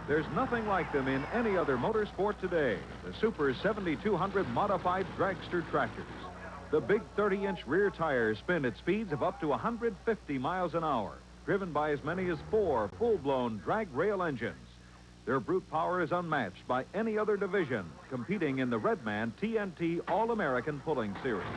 There's nothing like them in any other motorsport today. The Super 7200 modified dragster tractors. The big 30-inch rear tires spin at speeds of up to 150 miles an hour, driven by as many as 4 full-blown drag rail engines. Their brute power is unmatched by any other division, competing in the Redman TNT All-American Pulling Series.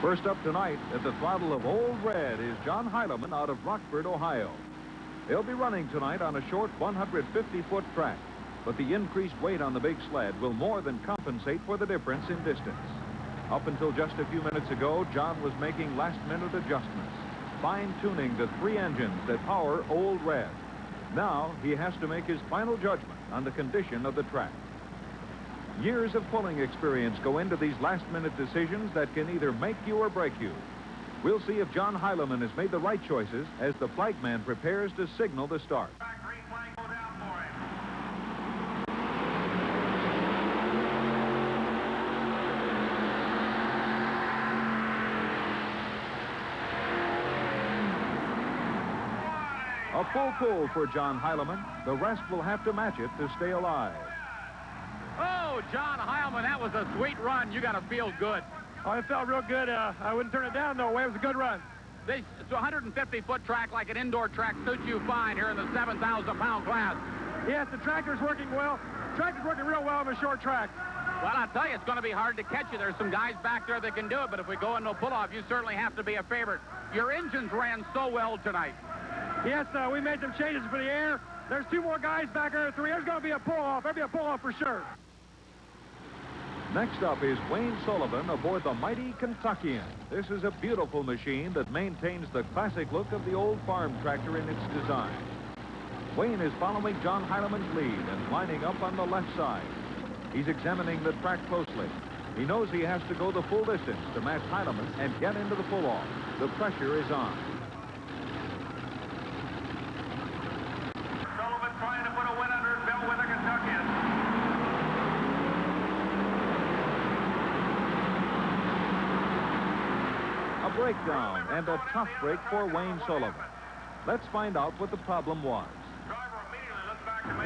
First up tonight at the throttle of Old Red is John Heilemann out of Rockford, Ohio. They'll be running tonight on a short 150-foot track, but the increased weight on the big sled will more than compensate for the difference in distance. Up until just a few minutes ago, John was making last-minute adjustments, fine-tuning the 3 engines that power Old Red. Now he has to make his final judgment on the condition of the track. Years of pulling experience go into these last-minute decisions that can either make you or break you. We'll see if John Heilemann has made the right choices as the flagman prepares to signal the start. A full pull for John Heilemann. The rest will have to match it to stay alive. Oh, John Heilemann, that was a sweet run. You got to feel good. Oh, it felt real good. I wouldn't turn it down, no way. It was a good run. This 150-foot track, like an indoor track, suits you fine here in the 7,000-pound class. Yes, the tractor's working well. The tractor's working real well on a short track. Well, I'll tell you, it's going to be hard to catch you. There's some guys back there that can do it, but if we go into a pull-off, you certainly have to be a favorite. Your engines ran so well tonight. Yes, we made some changes for the air. There's 2 more guys back there at 3. There's going to be a pull-off. There'll be a pull-off for sure. Next up is Wayne Sullivan aboard the mighty Kentuckian. This is a beautiful machine that maintains the classic look of the old farm tractor in its design. Wayne is following John Heilemann's lead and lining up on the left side. He's examining the track closely. He knows he has to go the full distance to match Heilemann and get into the pull-off. The pressure is on. Sullivan trying to put a win under his belt with the Kentuckian. A breakdown and a tough break for Wayne Sullivan. Let's find out what the problem was.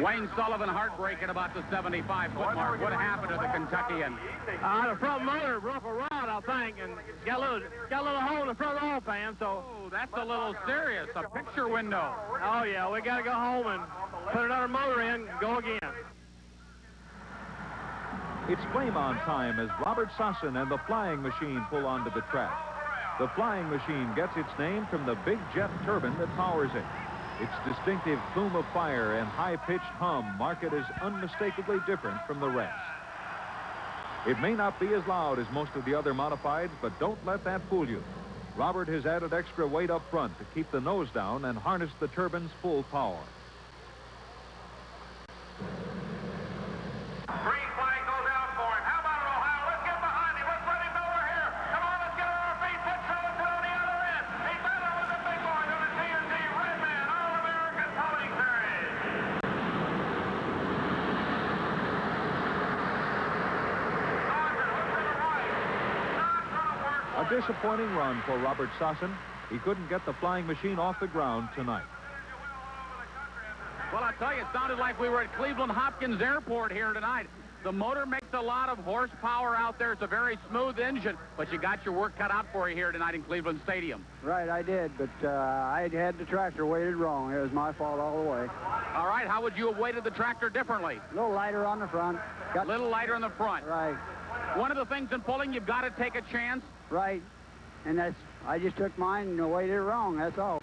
Wayne Sullivan heartbreaking about the 75-foot mark. What happened to the Kentuckian? The front motor broke a rod, I think, and got a little hole in the front oil pan, so... Oh, that's a little serious. A picture window. Oh, yeah, we got to go home and put another motor in and go again. It's flame-on time as Robert Soisson and the flying machine pull onto the track. The flying machine gets its name from the big jet turbine that powers it. Its distinctive plume of fire and high-pitched hum mark it as unmistakably different from the rest. It may not be as loud as most of the other modifieds, but don't let that fool you. Robert has added extra weight up front to keep the nose down and harness the turbine's full power. Green flag goes out for him. How about it, Ohio? Let's get behind him. Let's let him know we're here. Come on, let's get on our feet. Put Sullivan on the other end. He's battling with the big boys on the TNT Redman All-American Pulling Series. Sergeant, look to the right. Not gonna work. A disappointing run for Robert Soisson. He couldn't get the flying machine off the ground tonight. Well, I tell you, it sounded like we were at Cleveland Hopkins Airport here tonight. The motor makes a lot of horsepower out there. It's a very smooth engine, but you got your work cut out for you here tonight in Cleveland Stadium. Right, I did, but I had the tractor weighted wrong. It was my fault all the way. All right, how would you have weighted the tractor differently? A little lighter on the front. A little lighter in the front. Right, One of the things in pulling, you've got to take a chance. right. And I just took mine and weighted it wrong, that's all.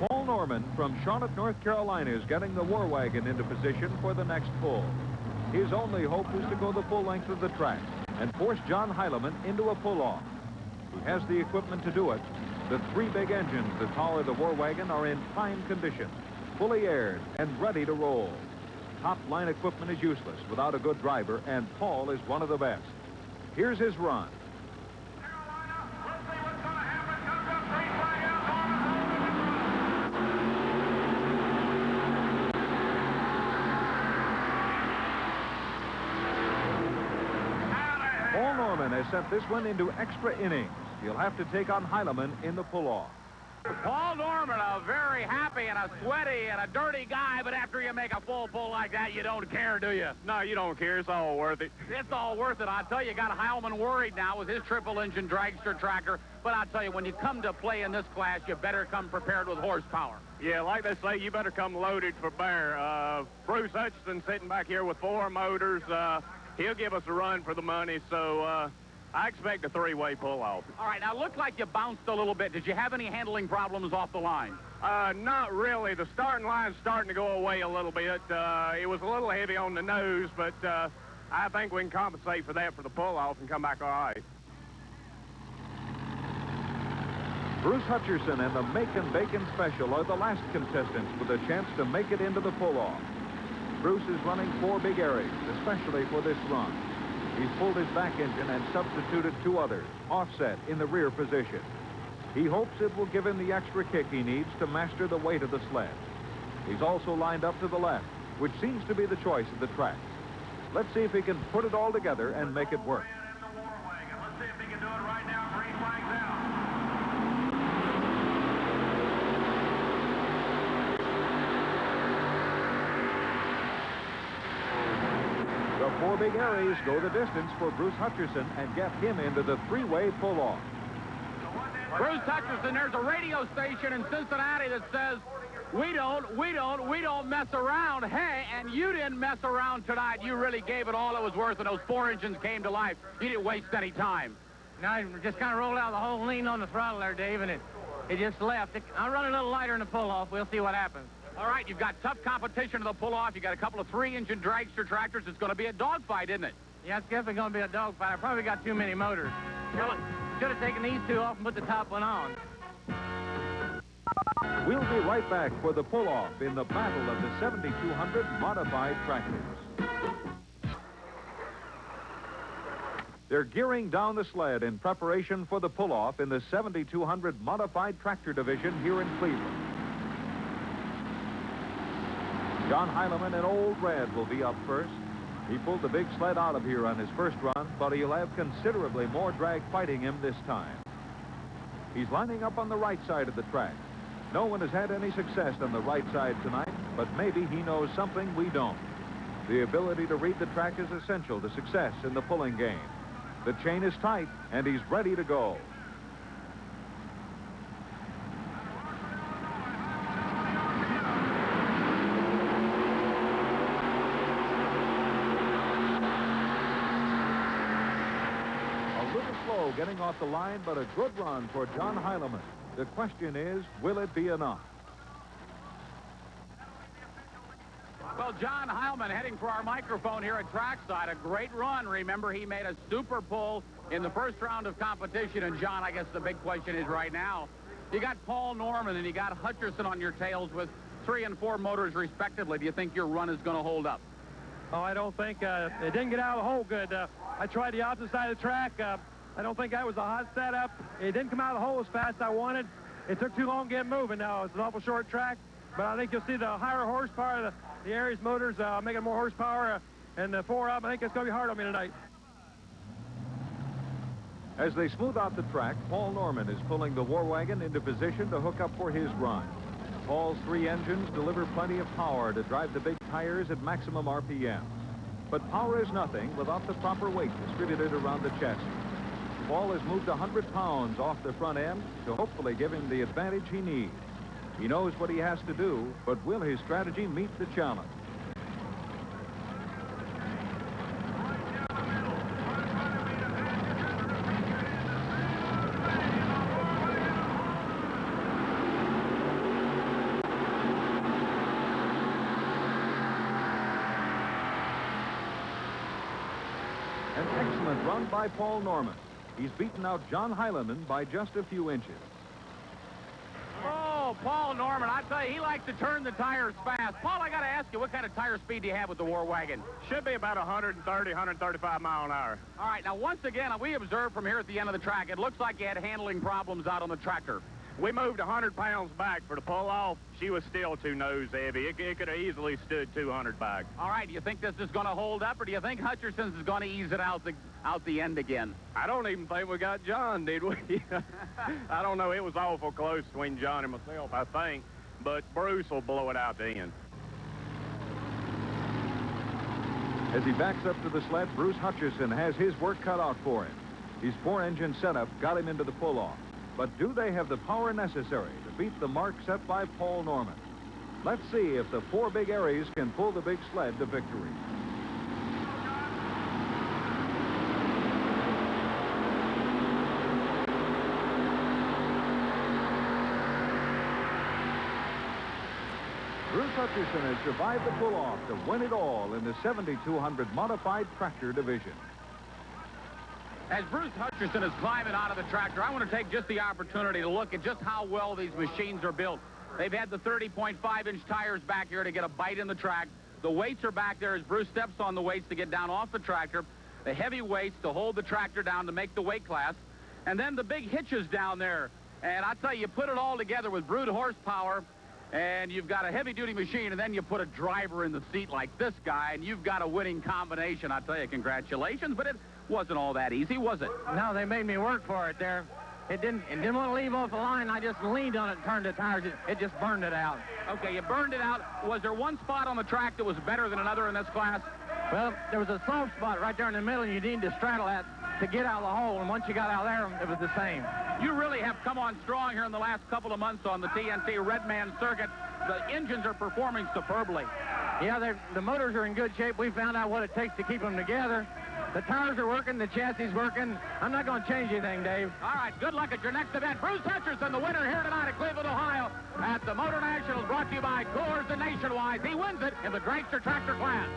Paul Norman from Charlotte, North Carolina is getting the war wagon into position for the next pull. His only hope is to go the full length of the track and force John Heilemann into a pull-off. He has the equipment to do it. The 3 big engines that power the war wagon are in prime condition, fully aired and ready to roll. Top-line equipment is useless without a good driver, and Paul is one of the best. Here's his run. Paul Norman has sent this one into extra innings. he'll have to take on Heileman in the pull-off. Paul Norman, a very happy and a sweaty and a dirty guy, but after you make a full pull like that, you don't care, do you? No, you don't care. It's all worth it. It's all worth it. I tell you, got Heilman worried now with his triple-engine dragster tracker. But I tell you, when you come to play in this class, you better come prepared with horsepower. Yeah, like they say, you better come loaded for bear. Bruce Hutcherson sitting back here with 4 motors. He'll give us a run for the money, so I expect a 3-way pull-off. All right, now, looked like you bounced a little bit. Did you have any handling problems off the line? Not really. The starting line's starting to go away a little bit. It was a little heavy on the nose, but I think we can compensate for that for the pull-off and come back all right. Bruce Hutcherson and the Macon Bacon Special are the last contestants with a chance to make it into the pull-off. Bruce is running 4 big areas, especially for this run. He's pulled his back engine and substituted 2 others, offset in the rear position. He hopes it will give him the extra kick he needs to master the weight of the sled. He's also lined up to the left, which seems to be the choice of the track. Let's see if he can put it all together and make it work. Let's see if he can do it right now. Green flag's out. The 4 big areas go the distance for Bruce Hutcherson and get him into the 3-way pull-off. Bruce Hutcherson, there's a radio station in Cincinnati that says, we don't mess around. Hey, and you didn't mess around tonight. You really gave it all it was worth, and those 4 engines came to life. You didn't waste any time. No, I just kind of rolled out the whole lean on the throttle there, Dave, and it just left. I'll run a little lighter in the pull-off. We'll see what happens. All right, you've got tough competition in the pull-off. You got a couple of 3-engine dragster tractors. It's going to be a dogfight, isn't it? Yeah, it's definitely going to be a dogfight. I probably got too many motors. Should have taken these 2 off and put the top one on. We'll be right back for the pull-off in the battle of the 7200 modified tractors. They're gearing down the sled in preparation for the pull-off in the 7200 modified tractor division here in Cleveland. John Heileman in Old Red will be up first. He pulled the big sled out of here on his first run, but he'll have considerably more drag fighting him this time. He's lining up on the right side of the track. No one has had any success on the right side tonight, but maybe he knows something we don't. The ability to read the track is essential to success in the pulling game. The chain is tight, and he's ready to go. Getting off the line, but a good run for John Heileman. The question is, will it be enough? Well, John Heilman heading for our microphone here at trackside. A great run. Remember, he made a super pull in the first round of competition. And, John, I guess the big question is right now, you got Paul Norman and you got Hutcherson on your tails with 3 and 4 motors respectively. Do you think your run is going to hold up? Oh, I don't think it didn't get out of the hole good. I tried the opposite side of the track. I don't think that was a hot setup. It didn't come out of the hole as fast as I wanted. It took too long to get moving. Now, it's an awful short track, but I think you'll see the higher horsepower, the Aries motors making more horsepower, and the 4 up. I think it's going to be hard on me tonight. As they smooth out the track, Paul Norman is pulling the war wagon into position to hook up for his run. Paul's 3 engines deliver plenty of power to drive the big tires at maximum RPM. But power is nothing without the proper weight distributed around the chassis. Paul has moved 100 pounds off the front end to hopefully give him the advantage he needs. He knows what he has to do, but will his strategy meet the challenge? An excellent run by Paul Norman. He's beaten out John Heileman by just a few inches. Oh, Paul Norman, I tell you, he likes to turn the tires fast. Paul, I got to ask you, what kind of tire speed do you have with the war wagon? Should be about 130, 135 mile an hour. All right, now once again, we observed from here at the end of the track, it looks like you had handling problems out on the tractor. We moved 100 pounds back for the pull-off. She was still too nose heavy. It could have easily stood 200 back. All right, do you think this is going to hold up, or do you think Hutcherson's is going to ease it out the end again? I don't even think we got John, did we? I don't know. It was awful close between John and myself, I think. But Bruce will blow it out the end. As he backs up to the sled, Bruce Hutcherson has his work cut out for him. His 4-engine setup got him into the pull-off. But do they have the power necessary to beat the mark set by Paul Norman? Let's see if the 4 big Aries can pull the big sled to victory. Bruce Hutcherson has survived the pull-off to win it all in the 7200 modified tractor division. As Bruce Hutcherson is climbing out of the tractor, I want to take just the opportunity to look at just how well these machines are built. They've had the 30.5-inch tires back here to get a bite in the track. The weights are back there as Bruce steps on the weights to get down off the tractor. The heavy weights to hold the tractor down to make the weight class. And then the big hitches down there. And I tell you, put it all together with brute horsepower, and you've got a heavy-duty machine, and then you put a driver in the seat like this guy, and you've got a winning combination. I tell you, congratulations, but it wasn't all that easy, was it? No, they made me work for it there. It didn't want to leave off the line. I just leaned on it and turned the tires. It just burned it out. Okay, you burned it out. Was there one spot on the track that was better than another in this class? Well, there was a soft spot right there in the middle, and you needed to straddle that to get out of the hole, and once you got out there, it was the same. You really have come on strong here in the last couple of months on the TNT Redman circuit. The engines are performing superbly. Yeah, the motors are in good shape. We found out what it takes to keep them together. The tires are working, the chassis is working. I'm not going to change anything, Dave. All right, good luck at your next event. Bruce Hutcherson, the winner here tonight at Cleveland, Ohio, at the Motor Nationals, brought to you by Coors and Nationwide. He wins it in the dragster tractor class.